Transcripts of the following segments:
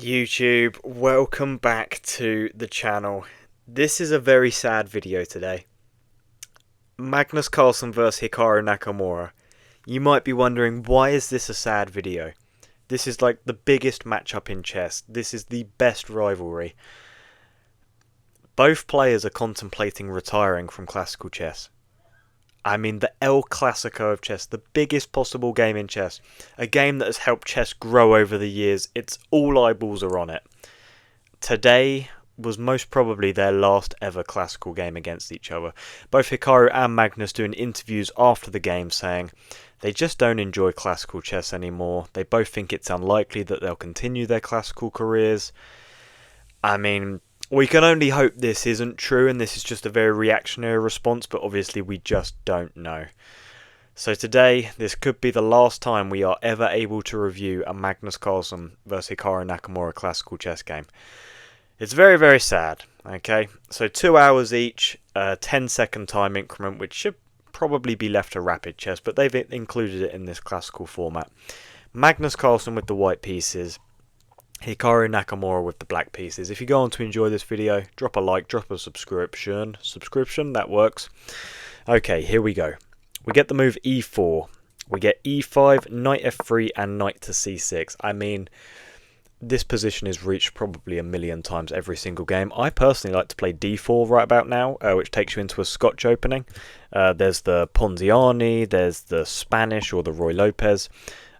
YouTube, welcome back to the channel. This is a very sad video today. Magnus Carlsen vs Hikaru Nakamura. You might be wondering, why is this a sad video? This is like the biggest matchup in chess. This is the best rivalry. Both players are contemplating retiring from classical chess. I mean, the El Clasico of chess, the biggest possible game in chess. A game that has helped chess grow over the years. It's all eyeballs are on it. Today was most probably their last ever classical game against each other. Both Hikaru and Magnus doing interviews after the game saying they just don't enjoy classical chess anymore. They both think it's unlikely that they'll continue their classical careers. I mean, we can only hope this isn't true and this is just a very reactionary response, but obviously we just don't know. So today, this could be the last time we are ever able to review a Magnus Carlsen vs Hikaru Nakamura classical chess game. It's very, very sad, okay? So 2 hours each, 10-second time increment, which should probably be left to rapid chess, but they've included it in this classical format. Magnus Carlsen with the white pieces, Hikaru Nakamura with the black pieces. If you go on to enjoy this video, drop a like, drop a subscription, that works. Okay, here we go. We get the move e4, we get e5, knight f3 and knight to c6. I mean, this position is reached probably a million times every single game. I personally like to play d4 right about now, which takes you into a Scotch opening. There's the Ponziani, there's the Spanish or the Roy Lopez.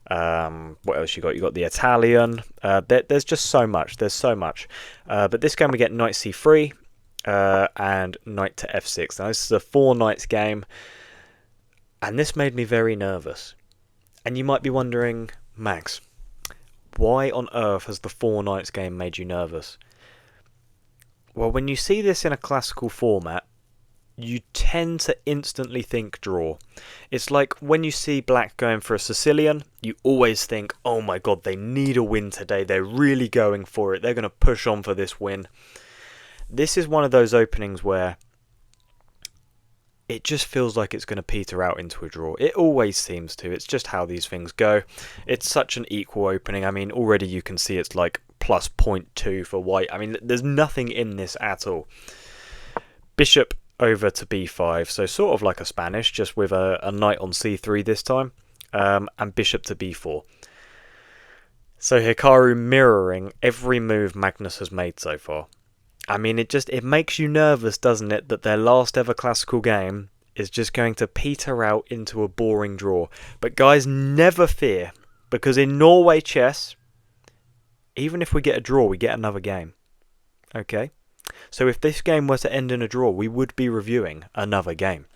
What else you got? You got the Italian. There's just so much. There's so much. But this game we get knight c3 and knight to f6. Now this is a 4 knights game, and this made me very nervous. And you might be wondering, Max, why on earth has the 4 knights game made you nervous? Well, when you see this in a classical format, you tend to instantly think draw. It's like when you see black going for a Sicilian, you always think, oh my god, they need a win today. They're really going for it. They're going to push on for this win. This is one of those openings where it just feels like it's going to peter out into a draw. It always seems to. It's just how these things go. It's such an equal opening. I mean, already you can see it's like plus 0.2 for white. I mean, there's nothing in this at all. Bishop over to b5, so sort of like a Spanish, just with a knight on c3 this time, and bishop to b4. So Hikaru mirroring every move Magnus has made so far. I mean, it makes you nervous, doesn't it, that their last ever classical game is just going to peter out into a boring draw. But guys, never fear, because in Norway chess, even if we get a draw, we get another game. Okay? So if this game were to end in a draw, we would be reviewing another game.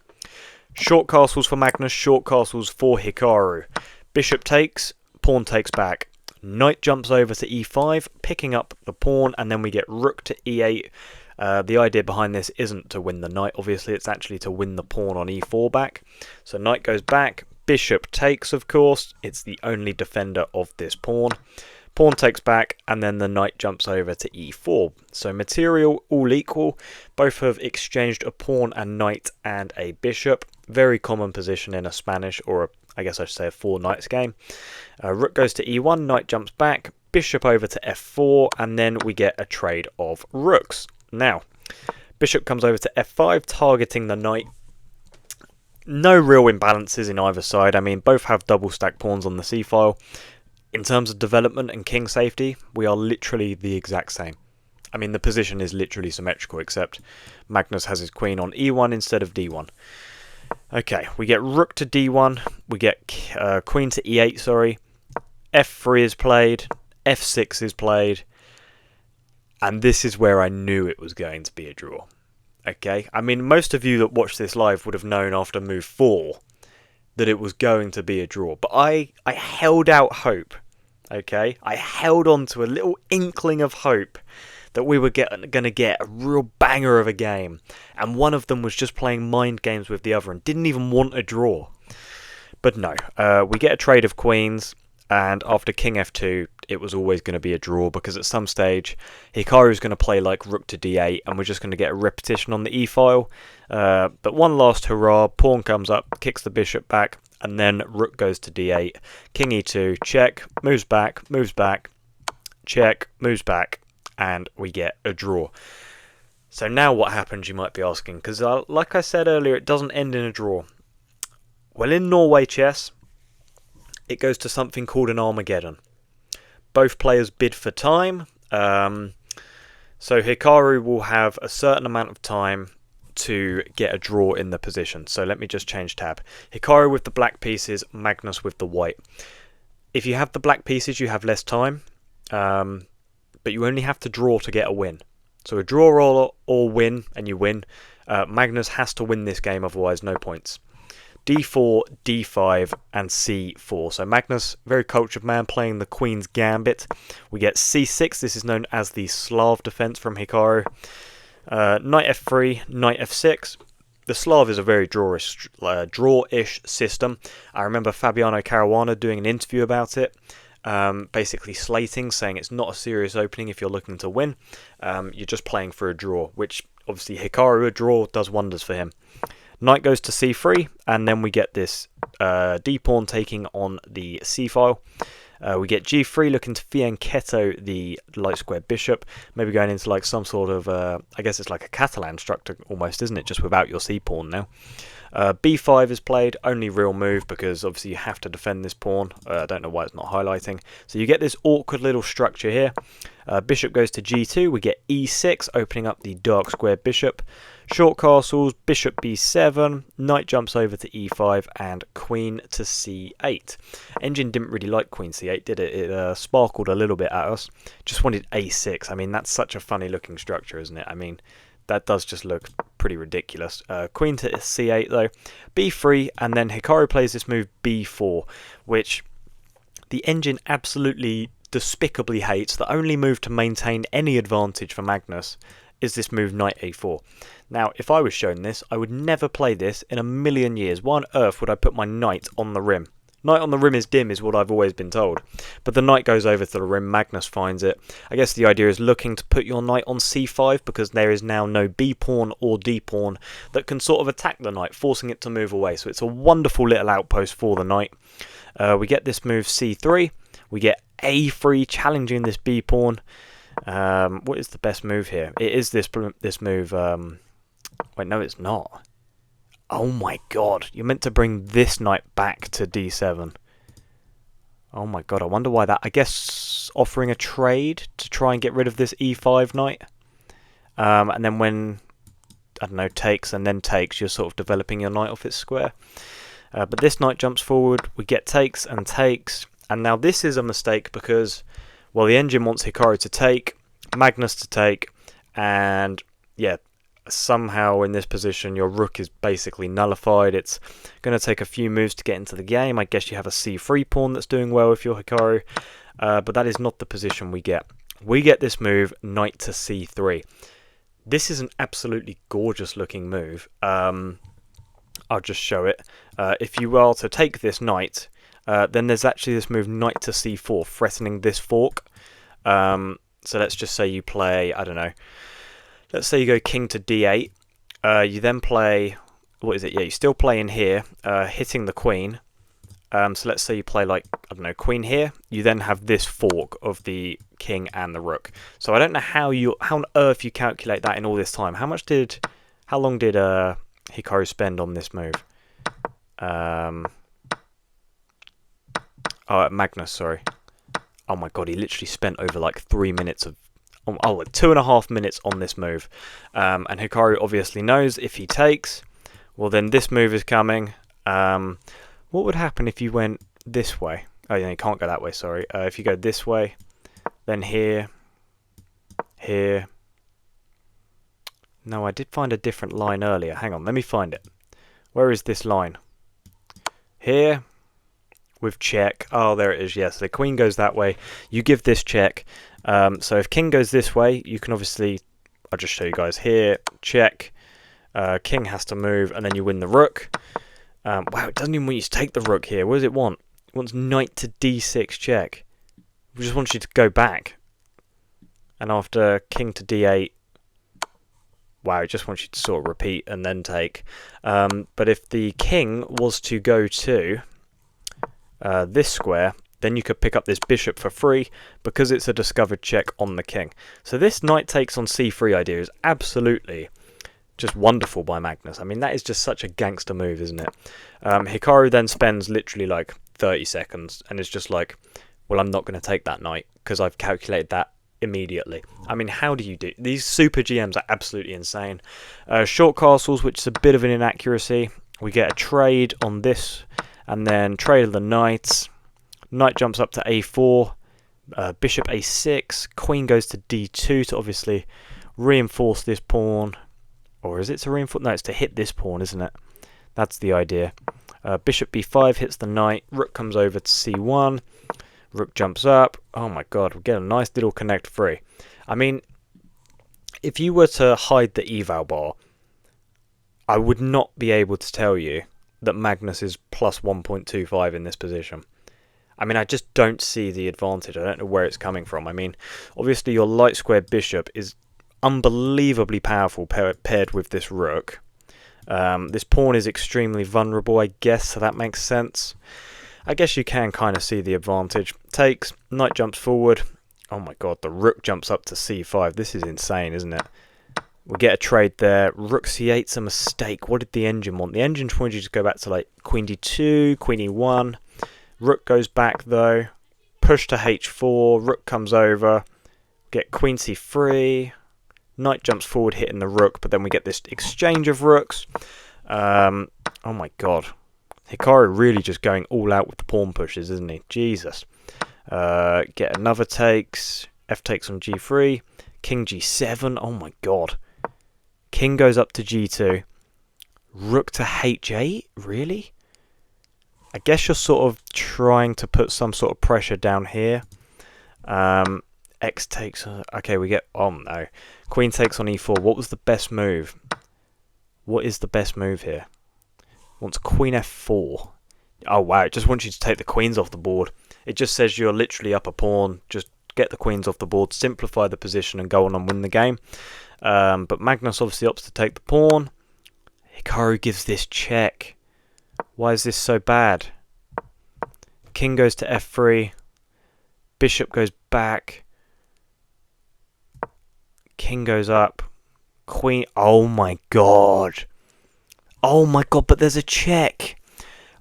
Short castles for Magnus, short castles for Hikaru. Bishop takes, pawn takes back. Knight jumps over to e5, picking up the pawn, and then we get rook to e8. The idea behind this isn't to win the knight, obviously, it's actually to win the pawn on e4 back. So knight goes back, bishop takes, of course. It's the only defender of this pawn. Pawn takes back, and then the knight jumps over to e4. So material, all equal. Both have exchanged a pawn, a knight, and a bishop. Very common position in a Spanish, or I guess I should say a 4 knights game. Rook goes to e1, knight jumps back, bishop over to f4, and then we get a trade of rooks. Now, bishop comes over to f5, targeting the knight. No real imbalances in either side. I mean, both have double stack pawns on the c-file. In terms of development and king safety, we are literally the exact same. I mean, the position is literally symmetrical, except Magnus has his queen on e1 instead of d1. Okay, we get rook to d1, we get queen to e8, sorry. f3 is played, f6 is played, and this is where I knew it was going to be a draw. Okay, I mean, most of you that watched this live would have known after move 4 that it was going to be a draw, but I held out hope. Okay, I held on to a little inkling of hope that we were going to get a real banger of a game, and one of them was just playing mind games with the other and didn't even want a draw. But no, we get a trade of queens, and after king f2, it was always going to be a draw, because at some stage, Hikaru's going to play like rook to d8, and we're just going to get a repetition on the e-file. But one last hurrah, pawn comes up, kicks the bishop back, and then rook goes to d8, king e2, check, moves back, check, moves back, and we get a draw. So now what happens, you might be asking, because like I said earlier, it doesn't end in a draw. Well, in Norway chess, it goes to something called an Armageddon. Both players bid for time. So Hikaru will have a certain amount of time to get a draw in the position. So let me just change tab. Hikaru with the black pieces, Magnus with the white. If you have the black pieces, you have less time, but you only have to draw to get a win. So a draw or win, and you win. Magnus has to win this game, otherwise no points. D4, D5, and C4. So Magnus, very cultured man, playing the Queen's Gambit. We get C6. This is known as the Slav defense from Hikaru. Knight F3, Knight F6. The Slav is a very draw-ish system. I remember Fabiano Caruana doing an interview about it, basically slating, saying it's not a serious opening if you're looking to win. You're just playing for a draw, which obviously Hikaru, a draw, does wonders for him. Knight goes to c3, and then we get this d-pawn taking on the c-file. We get g3 looking to fianchetto the light square bishop, maybe going into like some sort of, I guess it's like a Catalan structure almost, isn't it, just without your c-pawn now. b5 is played, only real move because obviously you have to defend this pawn. I don't know why it's not highlighting. So you get this awkward little structure here. Bishop goes to g2, we get e6, opening up the dark square bishop. Short castles, bishop b7, knight jumps over to e5, and queen to c8. Engine didn't really like queen c8, did it? It sparkled a little bit at us. Just wanted a6. I mean, that's such a funny looking structure, isn't it? I mean, that does just look pretty ridiculous. Queen to c8 though, b3, and then Hikaru plays this move b4, which the engine absolutely despicably hates. The only move to maintain any advantage for Magnus is this move knight a4. Now, if I was shown this, I would never play this in a million years. Why on earth would I put my knight on the rim? Knight on the rim is dim, is what I've always been told. But the knight goes over to the rim, Magnus finds it. I guess the idea is looking to put your knight on c5 because there is now no b-pawn or d-pawn that can sort of attack the knight, forcing it to move away. So it's a wonderful little outpost for the knight. We get this move c3. We get a3 challenging this b-pawn. What is the best move here? It is this move. Wait, no, it's not. Oh my god, you're meant to bring this knight back to d7. Oh my god, I wonder why that. I guess offering a trade to try and get rid of this e5 knight. And then when, I don't know, takes and then takes, you're sort of developing your knight off its square. But this knight jumps forward, we get takes and takes. And now this is a mistake because, well, the engine wants Hikaru to take, Magnus to take, and yeah, somehow in this position your rook is basically nullified. It's going to take a few moves to get into the game. I guess you have a c3 pawn that's doing well if you're Hikaru, but that is not the position we get. We get this move, knight to c3. This is an absolutely gorgeous looking move. I'll just show it. If you were to take this knight, then there's actually this move, knight to c4, threatening this fork. So let's just say you play, I don't know, let's say you go king to d8. You then play, what is it? Yeah, you still play in here, hitting the queen. So let's say you play like, I don't know, queen here. You then have this fork of the king and the rook. So I don't know how on earth you calculate that in all this time. How long did Hikaru spend on this move? Magnus, sorry. Oh my god, he literally spent over like 3 minutes of, 2.5 minutes on this move. And Hikaru obviously knows if he takes, well then this move is coming. What would happen if you went this way? Oh yeah, you can't go that way, sorry. If you go this way, then here. No, I did find a different line earlier. Hang on, let me find it. Where is this line? Here. With check. Oh, there it is. Yes, the queen goes that way. You give this check. So if king goes this way, you can obviously, I'll just show you guys here, check. King has to move, and then you win the rook. Wow, it doesn't even want you to take the rook here. What does it want? It wants knight to d6 check. It just wants you to go back. And after king to d8, wow, it just wants you to sort of repeat and then take. But if the king was to go to this square, then you could pick up this bishop for free because it's a discovered check on the king. So this knight takes on c3 idea is absolutely just wonderful by Magnus. I mean, that is just such a gangster move, isn't it? Hikaru then spends literally like 30 seconds and is just like, well, I'm not going to take that knight because I've calculated that immediately. I mean, how do you do these? Super GMs are absolutely insane. Short castles, which is a bit of an inaccuracy. We get a trade on this and then trade of the knights. Knight jumps up to a4, bishop a6, queen goes to d2 to obviously reinforce this pawn. Or is it to reinforce? No, it's to hit this pawn, isn't it? That's the idea. Bishop b5 hits the knight. Rook comes over to c1. Rook jumps up. Oh my god, we get a nice little connect free. I mean, if you were to hide the eval bar, I would not be able to tell you that Magnus is plus 1.25 in this position. I mean, I just don't see the advantage. I don't know where it's coming from. I mean, obviously your light squared bishop is unbelievably powerful paired with this rook. This pawn is extremely vulnerable, I guess, so that makes sense. I guess you can kind of see the advantage. Takes, knight jumps forward. Oh my god, the rook jumps up to c5. This is insane, isn't it? We get a trade there. Rook c8's a mistake. What did the engine want? The engine wanted you to go back to like queen d2, queen e1. Rook goes back though. Push to h4. Rook comes over. Get queen c3. Knight jumps forward, hitting the rook, but then we get this exchange of rooks. Oh my god. Hikaru really just going all out with the pawn pushes, isn't he? Jesus. Get another takes. F takes on g3. King g7. Oh my god. King goes up to g2. Rook to h8? Really? I guess you're sort of trying to put some sort of pressure down here. X takes... okay, we get... oh no. Queen takes on e4. What was the best move? What is the best move here? Wants queen f4. Oh wow, it just wants you to take the queens off the board. It just says you're literally up a pawn. Just get the queens off the board, simplify the position and go on and win the game. But Magnus obviously opts to take the pawn. Hikaru gives this check. Why is this so bad? King goes to f3. Bishop goes back. King goes up. Queen. Oh my god. Oh my god, but there's a check.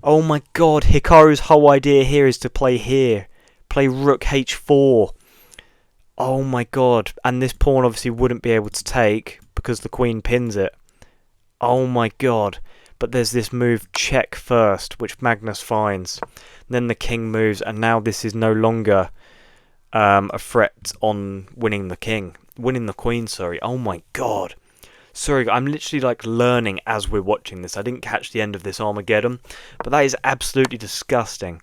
Oh my god, Hikaru's whole idea here is to play here. Play rook h4. Oh my god. And this pawn obviously wouldn't be able to take because the queen pins it. Oh my god. But there's this move check first, which Magnus finds. Then the king moves, and now this is no longer a threat on winning the king. Winning the queen, sorry. Oh my god. Sorry, I'm literally like learning as we're watching this. I didn't catch the end of this Armageddon, but that is absolutely disgusting.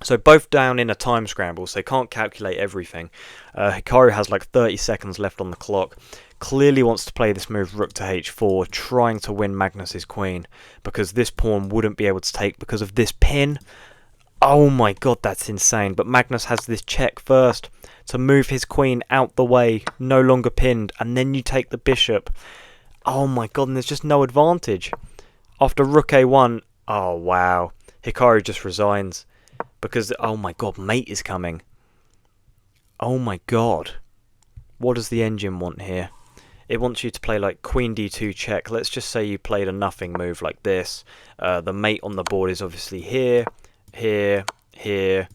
So both down in a time scramble, so they can't calculate everything. Hikaru has like 30 seconds left on the clock. Clearly wants to play this move rook to h4, trying to win Magnus's queen, because this pawn wouldn't be able to take because of this pin. Oh my god, that's insane. But Magnus has this check first to move his queen out the way, no longer pinned, and then you take the bishop. Oh my god, and there's just no advantage. After rook a1, oh wow, Hikaru just resigns. Because, oh my god, mate is coming. Oh my god. What does the engine want here? It wants you to play like queen d2 check. Let's just say you played a nothing move like this. The mate on the board is obviously here, here, here.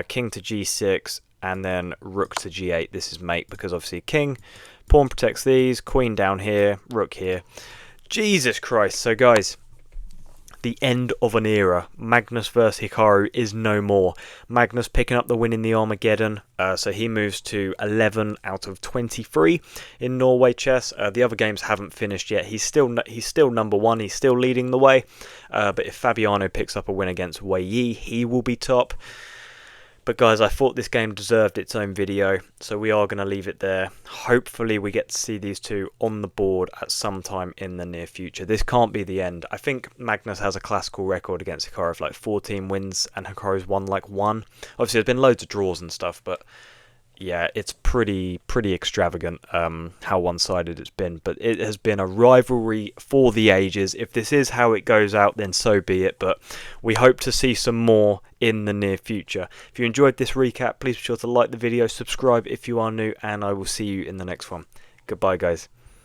King to g6, and then rook to g8. This is mate because obviously king. Pawn protects these. Queen down here, rook here. Jesus Christ. So guys, the end of an era. Magnus versus Hikaru is no more. Magnus picking up the win in the Armageddon, so he moves to 11 out of 23 in Norway chess. The other games haven't finished yet. He's still number one. He's still leading the way. But if Fabiano picks up a win against Wei Yi, he will be top. But guys, I thought this game deserved its own video, so we are going to leave it there. Hopefully we get to see these two on the board at some time in the near future. This can't be the end. I think Magnus has a classical record against Hikaru of like 14 wins, and Hikaru's won like 1. Obviously there's been loads of draws and stuff, but Yeah, it's pretty extravagant how one-sided it's been, but it has been a rivalry for the ages. If this is how it goes out, then so be it, but we hope to see some more in the near future. If you enjoyed this recap, please be sure to like the video, subscribe if you are new, and I will see you in the next one. Goodbye, guys.